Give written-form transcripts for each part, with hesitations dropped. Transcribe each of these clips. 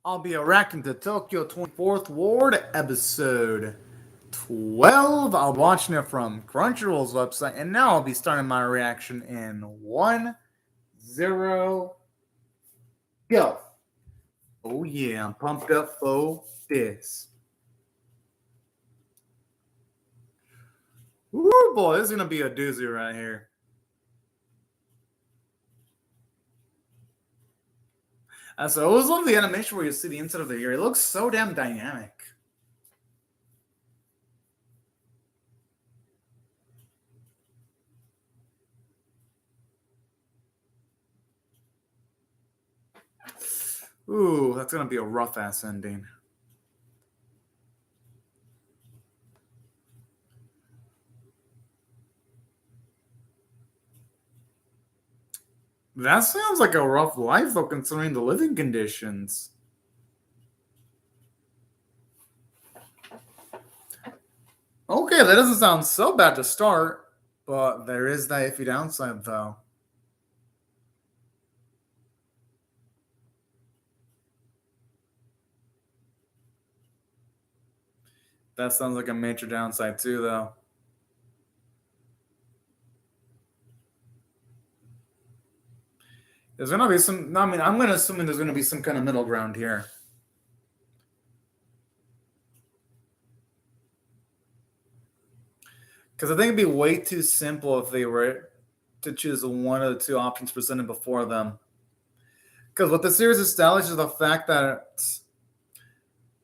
I'll be reacting to Tokyo 24th Ward episode 12. I'll be watching it from Crunchyroll's website, and now I'll be starting my reaction in 1-0 go. Oh yeah, I'm pumped up for this. Ooh boy, this is gonna be a doozy right here. So I always love the animation where you see the inside of the ear. It looks so damn dynamic. Ooh, that's gonna be a rough ass ending. That sounds like a rough life, though, considering the living conditions. Okay, that doesn't sound so bad to start, but there is that iffy downside, though. That sounds like a major downside, too, though. There's gonna be some. I mean, I'm gonna assume there's gonna be some kind of middle ground here. Because I think it'd be way too simple if they were to choose one of the two options presented before them. Because what the series establishes is the fact that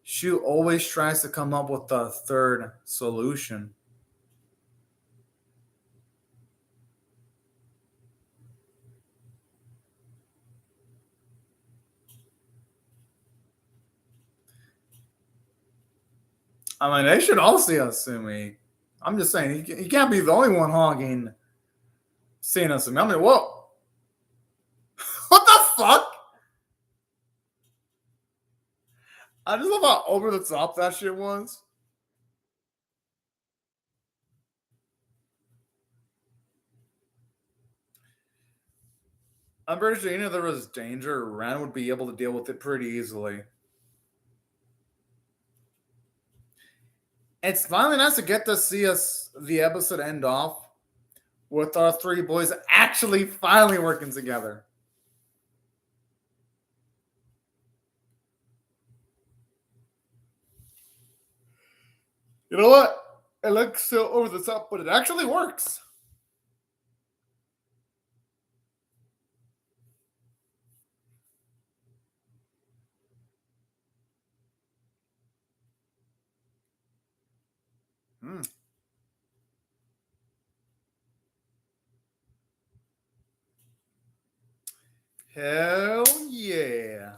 Shu always tries to come up with a third solution. I mean, they should all see Asumi. I'm just saying, he can't be the only one hogging seeing Asumi. I mean, whoa. What the fuck? I just love how over the top that shit was. I'm pretty sure even if there was danger, Ren would be able to deal with it pretty easily. It's finally nice to get to see us the episode end off with our three boys actually finally working together. You know what? It looks so over the top, but it actually works. Hmm. Hell yeah.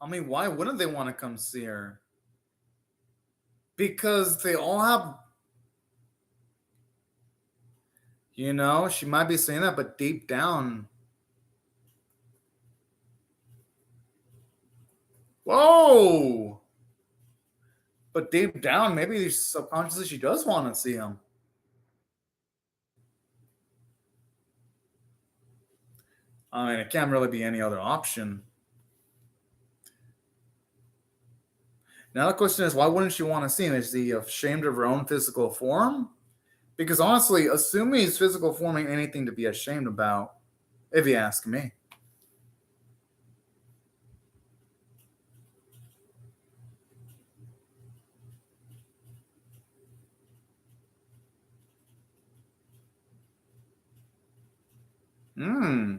I mean, why wouldn't they want to come see her? Because they all have, she might be saying that, but deep down, whoa. But deep down, maybe subconsciously she does want to see him. I mean, it can't really be any other option. Now the question is, why wouldn't she want to see him? Is he ashamed of her own physical form? Because honestly, assuming his physical form ain't anything to be ashamed about, if you ask me. Hmm.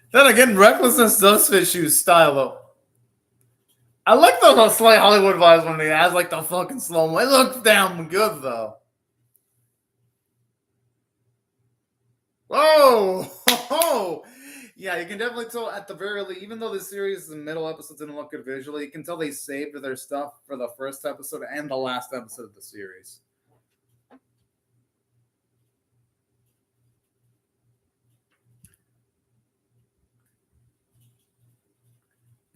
Then again, recklessness does fit Shu's style, though. I like the slight Hollywood vibes when he has like the fucking slow mo. It looks damn good, though. Whoa! Yeah, you can definitely tell at the very least, even though the series, the middle episodes didn't look good visually, you can tell they saved their stuff for the first episode and the last episode of the series.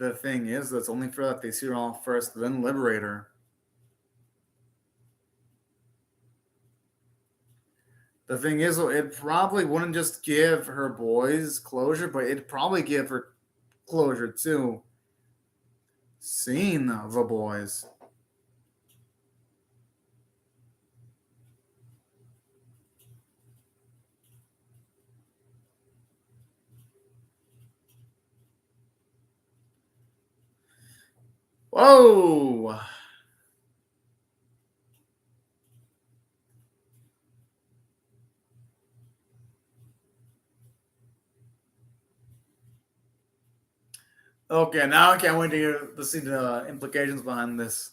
the thing is, that's only fair that they see her off first, then liberate her. The thing is, it probably wouldn't just give her boys closure, but it'd probably give her closure too. Seeing the boys. Whoa! Okay, now I can't wait to see the implications behind this.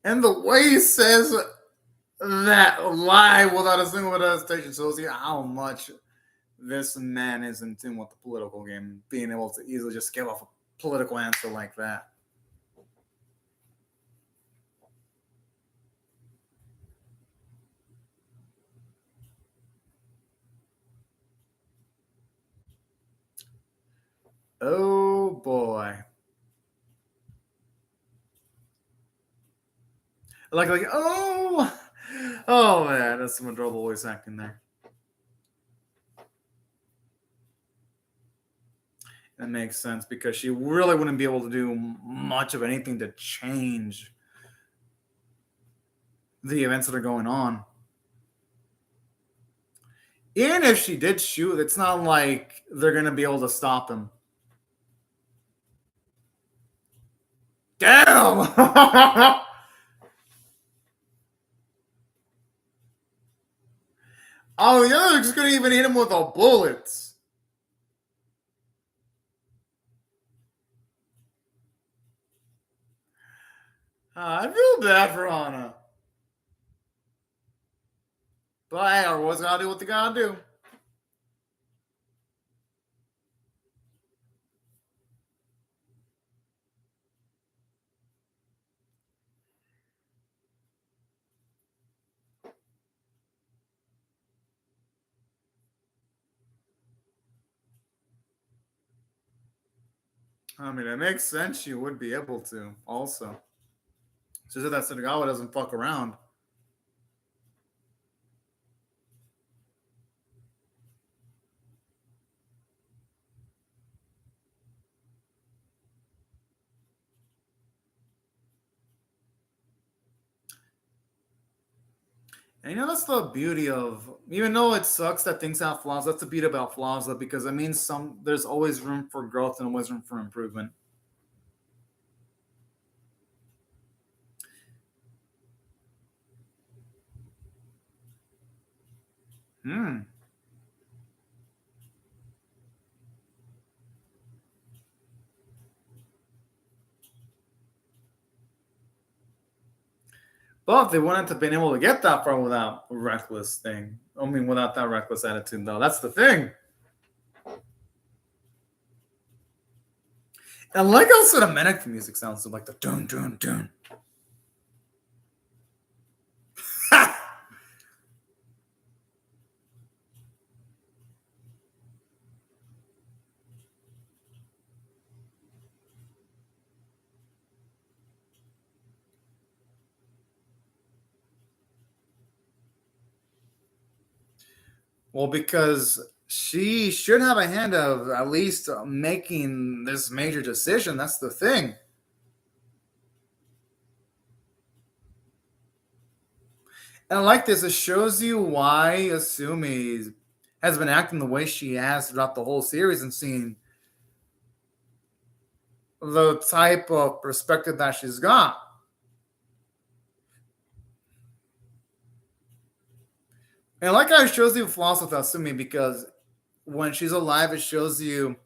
And the way he says that lie without a single hesitation shows you how much this man is in tune with the political game, being able to easily just give off a political answer like that. Oh boy. Like oh man, that's some adorable voice acting there. That makes sense because she really wouldn't be able to do much of anything to change the events that are going on. Even if she did shoot, it's not like they're gonna be able to stop him. Damn! Oh, the other just couldn't even hit him with a bullet. I feel bad for Anna. But hey, everyone's gotta do what they gotta do. I mean, it makes sense she would be able to, also. It's just that Sudagawa doesn't fuck around. And that's the beauty of, even though it sucks that things have flaws, that's the beauty about flaws, though, because it means there's always room for growth and always room for improvement. Hmm. But they wouldn't have been able to get that far without a reckless thing. I mean, without that reckless attitude, though. That's the thing. And I like how cinematic the music sounds, so like the dun dun dun. Well, because she should have a hand of at least making this major decision. That's the thing. And I like this. It shows you why Asumi has been acting the way she has throughout the whole series and seeing the type of perspective that she's got. And I like how it shows you flaws with Asumi because when she's alive, it shows you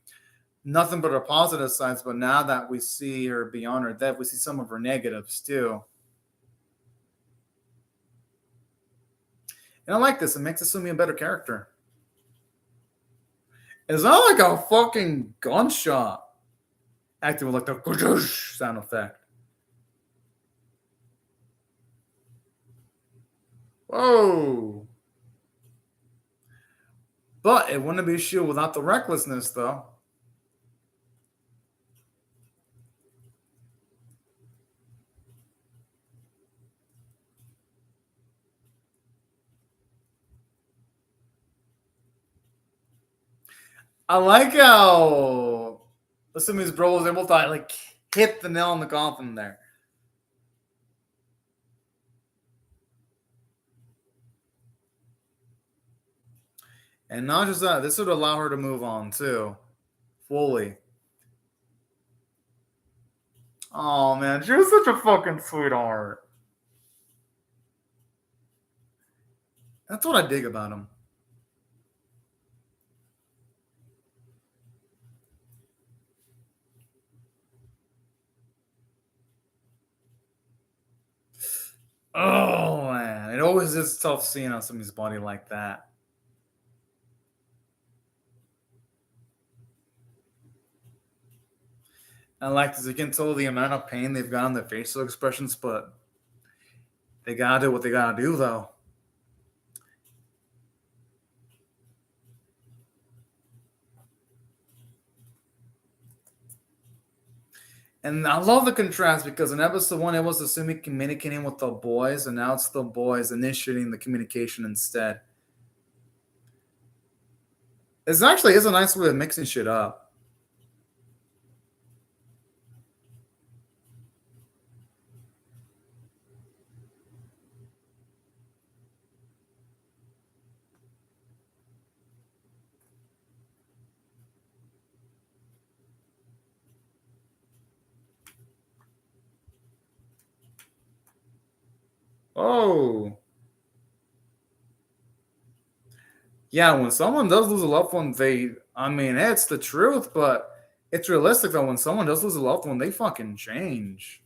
nothing but her positive sides. But now that we see her beyond her death, we see some of her negatives too. And I like this. It makes Asumi a better character. It's not like a fucking gunshot acting with like the sound effect. Whoa. But it wouldn't be Shu without the recklessness, though. I like how Asumi's bro was able to like hit the nail in the coffin there. And not just that, this would allow her to move on too. Fully. Oh man, she was such a fucking sweetheart. That's what I dig about him. Oh man, it always is tough seeing on somebody's body like that. And like this, you can tell the amount of pain they've got on their facial expressions, but they gotta do what they gotta do though. And I love the contrast because in episode one, it was Asumi communicating with the boys, and now it's the boys initiating the communication instead. It's actually is a nice way of mixing shit up. Oh. Yeah, when someone does lose a loved one, I mean, it's the truth, but it's realistic that when someone does lose a loved one, they fucking change.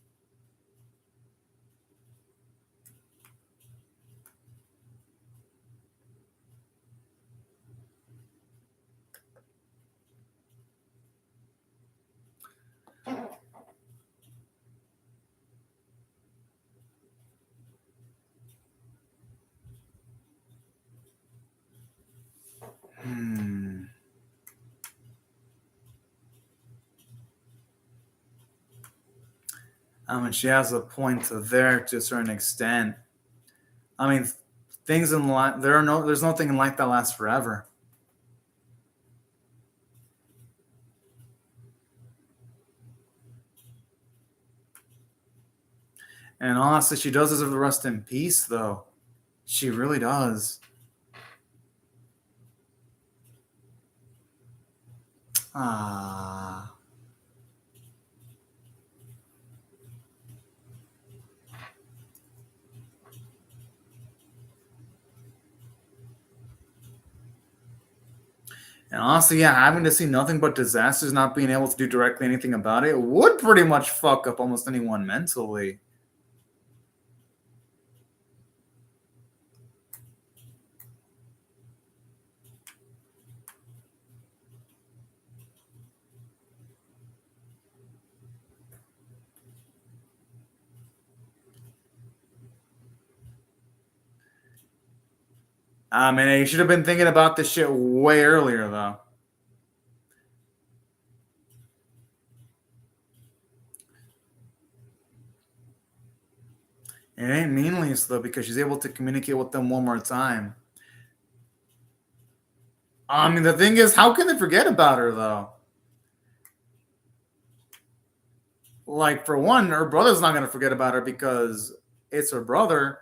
Hmm. I mean, she has a point to there to a certain extent. I mean, things in life, there's nothing in life that lasts forever. And honestly, she does deserve the rest in peace, though. She really does. Ah. And honestly, yeah, having to see nothing but disasters, not being able to do directly anything about it, would pretty much fuck up almost anyone mentally. I mean, you should have been thinking about this shit way earlier, though. It ain't meaningless, though, because she's able to communicate with them one more time. I mean, the thing is, how can they forget about her, though? Like, for one, her brother's not going to forget about her because it's her brother.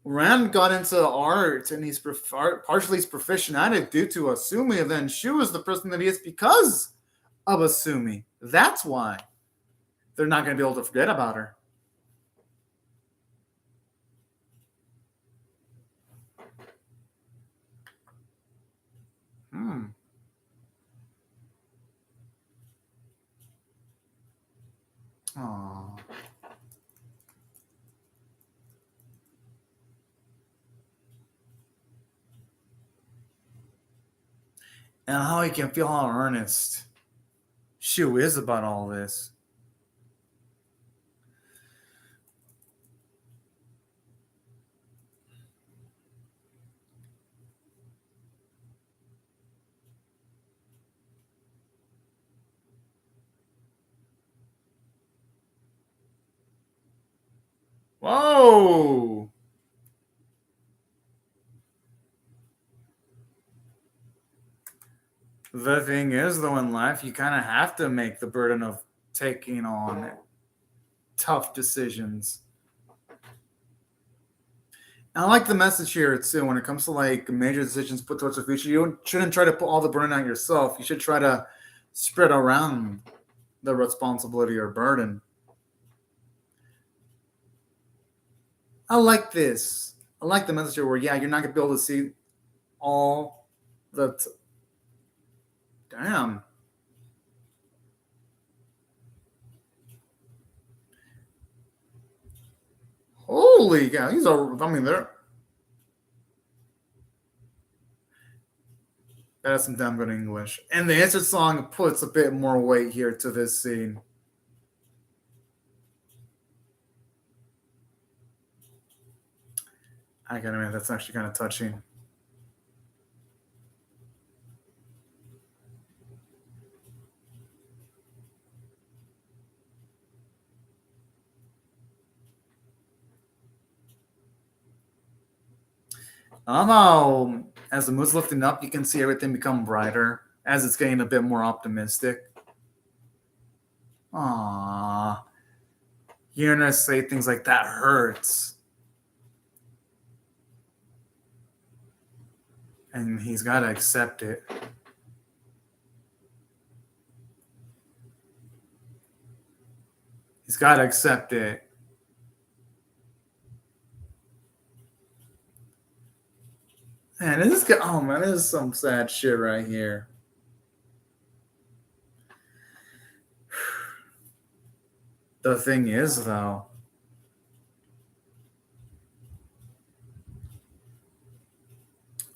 Ran got into art and partially he's proficient at it due to Asumi, and then Shu is the person that he is because of Asumi. That's why they're not going to be able to forget about her. Hmm. Aww. And how you can feel how earnest Shu is about all this. Whoa! The thing is, though, in life, you kind of have to make the burden of taking on tough decisions. I like the message here too. When it comes to like major decisions put towards the future, you shouldn't try to put all the burden on yourself. You should try to spread around the responsibility or burden. I like this. I like the message here where yeah, you're not gonna be able to see all the. Damn. Holy cow! These are. I mean, they're. That's some damn good English. And the answer song puts a bit more weight here to this scene. I gotta admit, that's actually kind of touching. As the mood's lifting up, you can see everything become brighter as it's getting a bit more optimistic. Aww. Hearing her say things like that hurts. And he's got to accept it. He's got to accept it. Man, oh man, this is some sad shit right here. The thing is, though,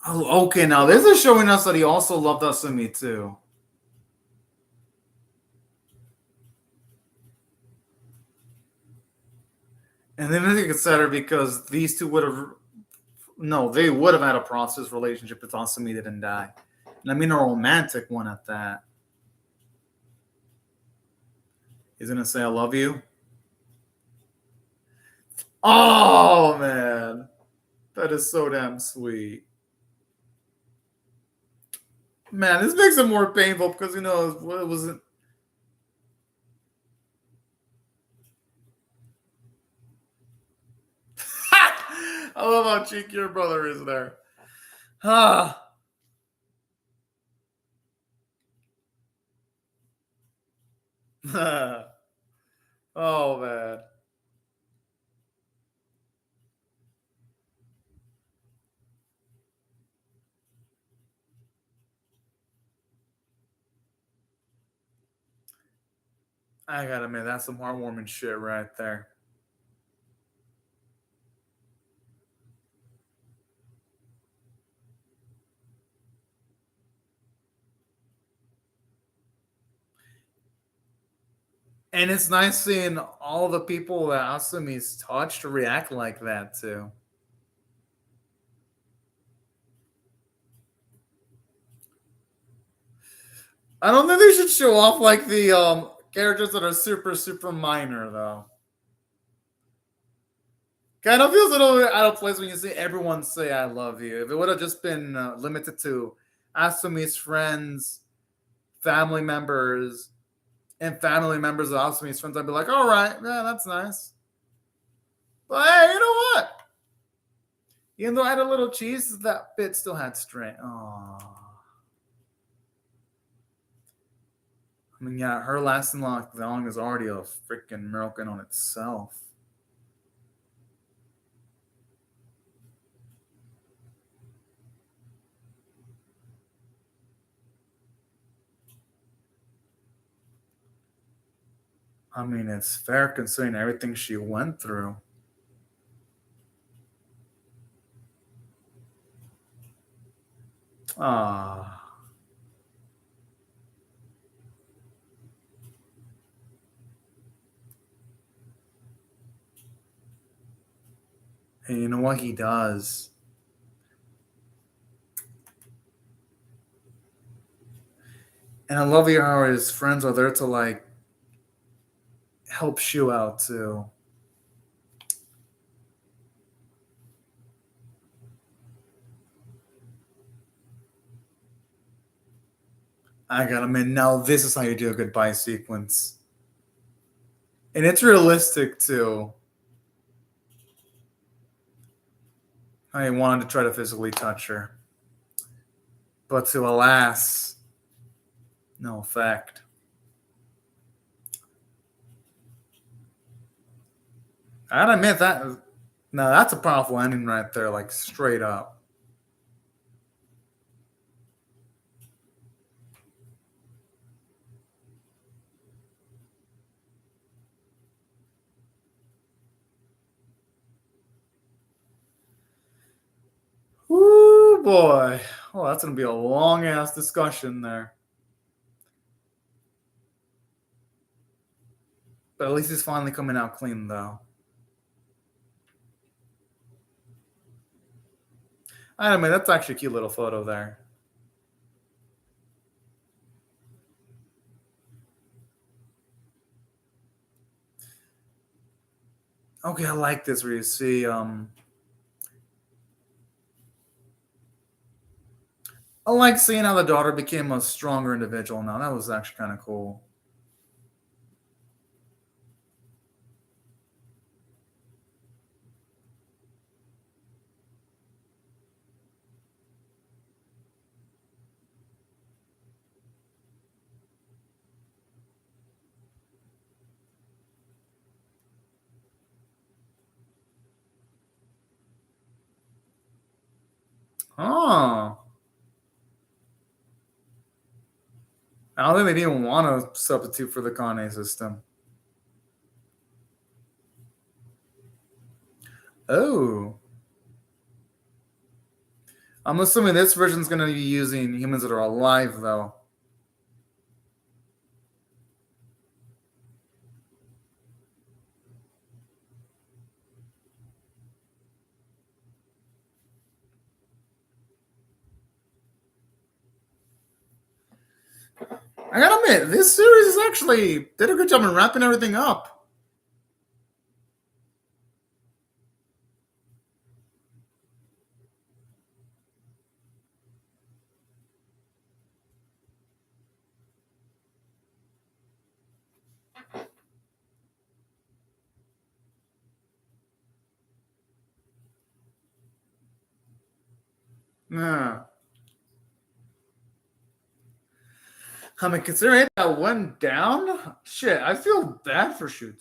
oh, okay, now this is showing us that he also loved Asumi too. And then I think it's sadder because these two would have, no, they would have had a process relationship if Asumi didn't die. And I mean a romantic one at that. He's gonna say, I love you. Oh, man. That is so damn sweet. Man, this makes it more painful because, you know, it wasn't. I love how cheeky your brother is there. Ah. Oh, man. I gotta admit, that's some heartwarming shit right there. And it's nice seeing all the people that Asumi's touched react like that too. I don't think they should show off like the characters that are super minor though. Kind of feels a little bit out of place when you see everyone say "I love you." If it would have just been limited to Asumi's friends, family members, and family members of Asumi's friends, I'd be like, "All right, yeah, that's nice." But hey, you know what? Even though I had a little cheese, that bit still had strength. Aww. I mean, yeah, her lasting long is already a freaking miracle on itself. I mean, it's fair considering everything she went through. Ah. And you know what he does? And I love how his friends are there to like help Shu out too. I gotta admit, now this is how you do a goodbye sequence. And it's realistic too. I wanted to try to physically touch her. But to alas, no effect. I gotta admit that. No, that's a powerful ending right there, like straight up. Woo boy. Oh, that's gonna be a long ass discussion there. But at least he's finally coming out clean though. I mean, that's actually a cute little photo there. Okay, I like this where you see I like seeing how the daughter became a stronger individual now. That was actually kind of cool. Oh. I don't think they didn't want to substitute for the Kane system. Oh. I'm assuming this version is going to be using humans that are alive, though. I gotta admit, this series is actually did a good job in wrapping everything up. Yeah. I mean, considering that went down, shit, I feel bad for Shoot.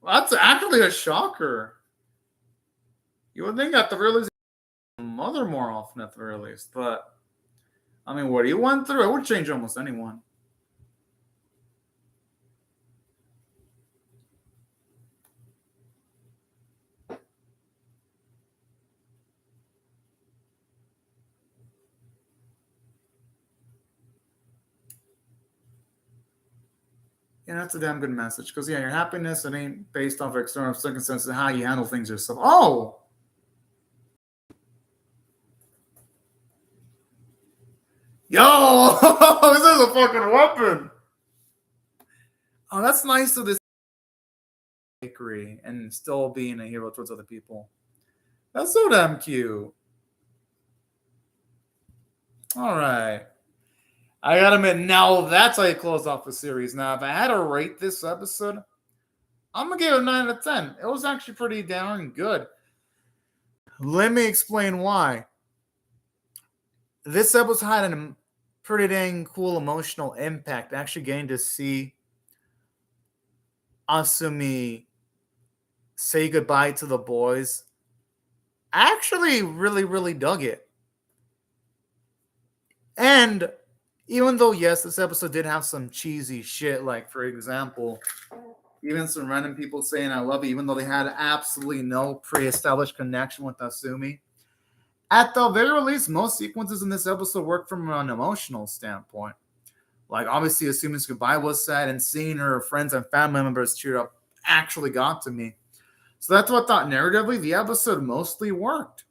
That's actually a shocker. You would think at the very least, mother more often at the very least, but I mean, what he went through, it would change almost anyone. Yeah, that's a damn good message. Because yeah, your happiness it ain't based off external circumstances and how you handle things yourself. Oh, yo, this is a fucking weapon. Oh, that's nice of this bakery and still being a hero towards other people. That's so damn cute. All right. I gotta admit, now that's how you close off a series. Now, if I had to rate this episode, I'm gonna give it a 9 out of 10. It was actually pretty darn good. Let me explain why. This episode had a pretty dang cool emotional impact. Actually getting to see Asumi say goodbye to the boys. I actually really, really dug it. And even though, yes, this episode did have some cheesy shit, like, for example, even some random people saying I love you, even though they had absolutely no pre-established connection with Asumi. At the very least, most sequences in this episode work from an emotional standpoint. Like, obviously, Asumi's goodbye was sad, and seeing her friends and family members cheer up actually got to me. So that's what I thought narratively, the episode mostly worked.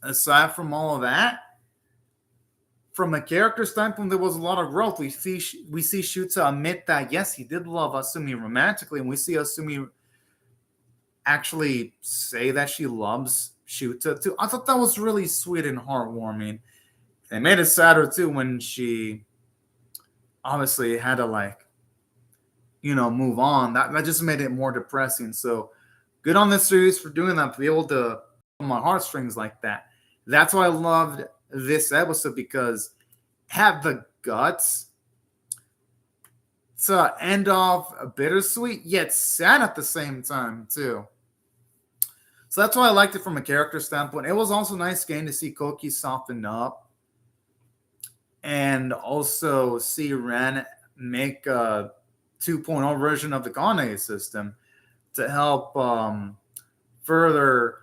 Aside from all of that, from a character standpoint, there was a lot of growth. We see Shuta admit that, yes, he did love Asumi romantically, and we see Asumi actually say that she loves Shuta too. I thought that was really sweet and heartwarming. It made it sadder too when she obviously had to move on. That just made it more depressing. So good on this series for doing that, to be able to pull my heartstrings like that. That's why I loved this episode, because it had the guts to end off a bittersweet yet sad at the same time too. So that's why I liked it from a character standpoint. It was also nice getting to see Koki soften up, and also see Ren make a 2.0 version of the Kane system to help further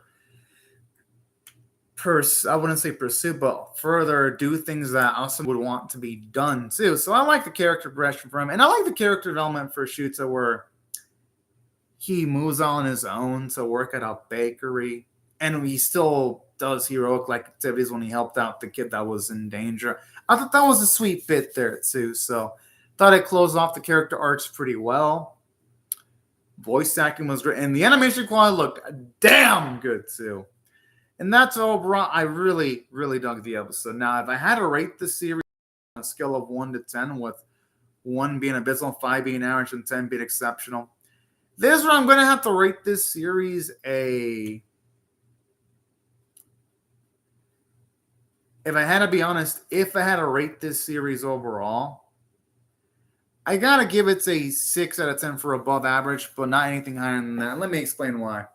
I wouldn't say pursue, but further do things that Awesome would want to be done too. So I like the character progression for him, and I like the character development for Shuta, where he moves on his own to work at a bakery, and he still does heroic activities when he helped out the kid that was in danger. I thought that was a sweet bit there too. So thought it closed off the character arcs pretty well. Voice acting was great, and the animation quality looked damn good too. And that's overall, I really, really dug the episode. Now, if I had to rate the series on a scale of 1 to 10, with 1 being abysmal, 5 being average, and 10 being exceptional, this is where I'm going to have to rate this series a... If I had to be honest, if I had to rate this series overall, I got to give it a 6 out of 10 for above average, but not anything higher than that. Let me explain why.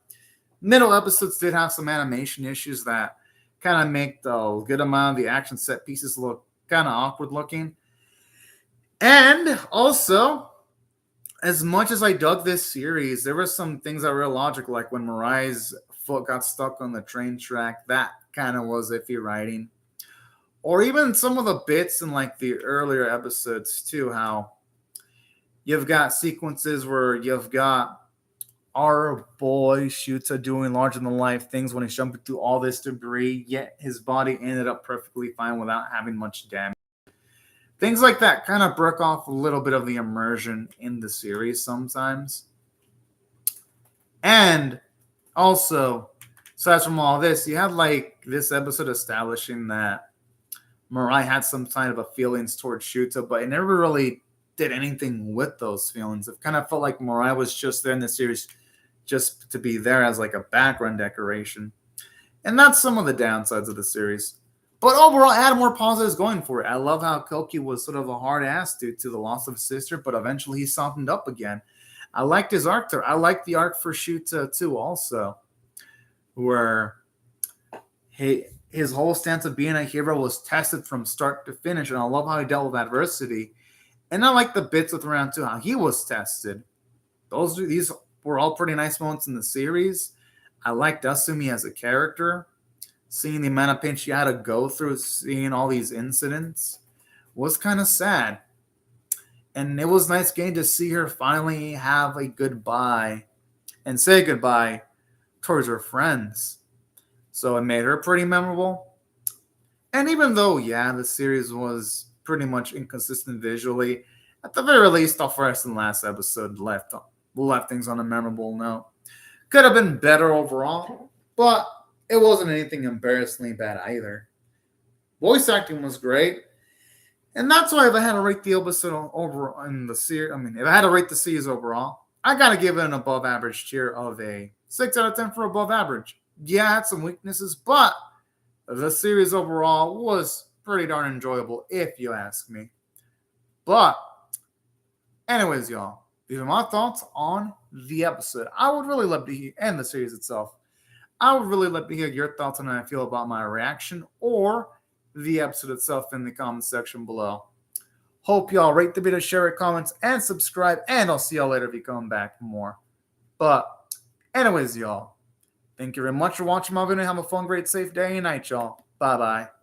Middle episodes did have some animation issues that kind of make the good amount of the action set pieces look kind of awkward looking. And also, as much as I dug this series, there were some things that were illogical, like when Mirai's foot got stuck on the train track. That kind of was iffy writing. Or even some of the bits in the earlier episodes too, how you've got sequences where you've got our boy Shuta doing larger-than-life things when he's jumping through all this debris, yet his body ended up perfectly fine without having much damage. Things like that kind of broke off a little bit of the immersion in the series sometimes. And also, aside from all this, you had this episode establishing that Mirai had some kind of a feelings towards Shuta, but it never really did anything with those feelings. It kind of felt like Mirai was just there in the series just to be there as a background decoration. And that's some of the downsides of the series. But overall, it had more positives going for it. I love how Koki was sort of a hard ass due to the loss of his sister, but eventually he softened up again. I liked his arc there. I liked the arc for Shuta too also, where his whole stance of being a hero was tested from start to finish, and I love how he dealt with adversity. And I like the bits with round 2, how he was tested. These were all pretty nice moments in the series. I liked Asumi as a character. Seeing the amount of pain she had to go through, seeing all these incidents, was kind of sad. And it was nice getting to see her finally have a goodbye and say goodbye towards her friends. So it made her pretty memorable. And even though, the series was pretty much inconsistent visually, at the very least, the first and last episode left things on a memorable note. Could have been better overall, but it wasn't anything embarrassingly bad either. Voice acting was great, and that's why if I had to rate the episode over in the series, if I had to rate the series overall, I gotta give it an above average tier of a 6 out of 10 for above average. Yeah, it had some weaknesses, but the series overall was pretty darn enjoyable, if you ask me. But anyways, y'all, these are my thoughts on the episode. I would really love to hear, and the series itself, I would really love to hear your thoughts on how I feel about my reaction or the episode itself in the comment section below. Hope y'all rate the video, share it, comments, and subscribe, and I'll see y'all later if you come back for more. But anyways, y'all, thank you very much for watching my video. Have a fun, great, safe day and night, y'all. Bye-bye.